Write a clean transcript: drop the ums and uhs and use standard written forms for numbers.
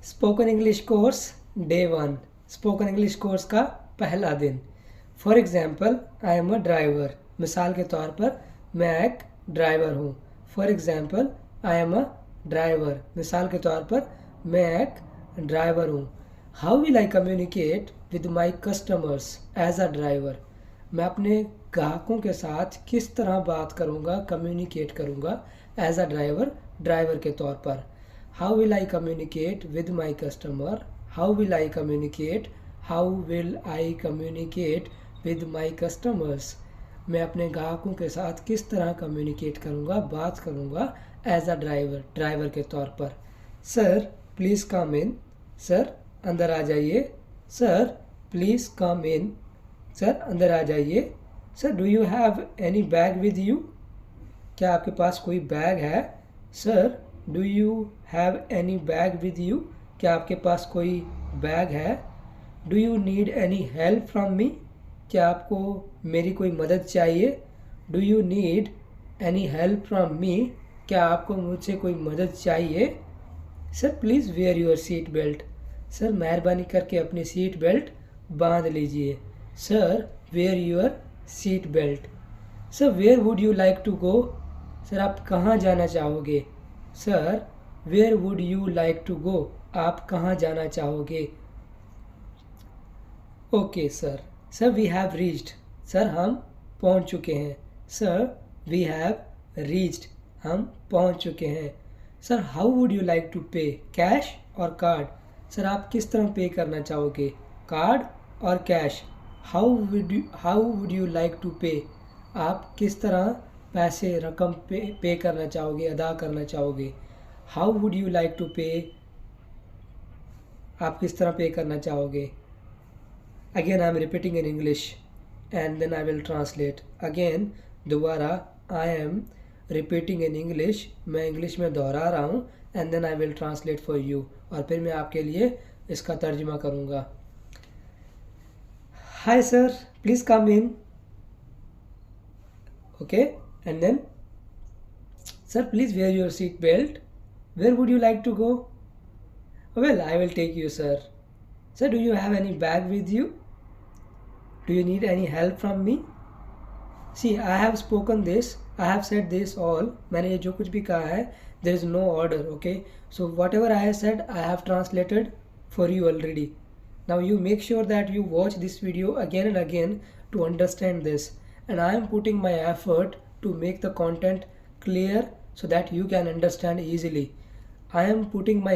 Spoken English course day 1, spoken English course का पहला दिन। For example, I am a driver. मिसाल के तौर पर मैं एक ड्राइवर हूँ। For example, I am a driver. मिसाल के तौर पर मैं एक ड्राइवर हूँ। How will I communicate with my customers as a driver. मैं अपने ग्राहकों के साथ किस तरह बात करूँगा, कम्युनिकेट करूँगा एज अ ड्राइवर, ड्राइवर के तौर पर। How will I communicate with my customer? How will I communicate? How will I communicate with my customers? मैं अपने ग्राहकों के साथ किस तरह कम्युनिकेट करूँगा, बात करूँगा एज अ ड्राइवर, ड्राइवर के तौर पर। Sir please come in. Sir अंदर आ जाइए। Sir please come in. Sir अंदर आ जाइए। Sir do you have any bag with you. क्या आपके पास कोई बैग है। Sir do you have any bag with you. क्या आपके पास कोई बैग है। Do you need any help from me. क्या आपको मेरी कोई मदद चाहिए। Do you need any help from me. क्या आपको मुझसे कोई मदद चाहिए। Sir please wear your seat belt. Sir मेहरबानी करके अपनी सीट बेल्ट बांध लीजिए। Sir wear your seat belt. Sir where would you like to go. Sir आप कहाँ जाना चाहोगे। Sir where would you like to go. आप कहाँ जाना चाहोगे। Okay sir. Sir we have reached. Sir हम पहुँच चुके हैं। Sir we have reached. हम पहुँच चुके हैं। Sir how would you like to pay. Cash और कार्ड। सर आप किस तरह पे करना चाहोगे, कार्ड और cash. How would you like to pay. आप किस तरह पैसे, रकम पे करना चाहोगे, अदा करना चाहोगे। How would you like to pay. आप किस तरह पे करना चाहोगे। Again I am repeating in English and then I will translate. Again दोबारा I am repeating in English, मैं इंग्लिश में दोहरा रहा हूँ, and then I will translate for you, और फिर मैं आपके लिए इसका तर्जुमा करूँगा। Hi sir please come in. Okay, and then sir please wear your seat belt. Where would you like to go. Well, I will take you sir. Sir do you have any bag with you. Do you need any help from me. See, I have spoken this, I have said this all. मैंने ये जो कुछ भी कहा है, there is no order. Okay, so whatever I have said I have translated for you already. Now you make sure that you watch this video again and again to understand this, and I am putting my effort to make the content clear so that you can understand easily. I am putting my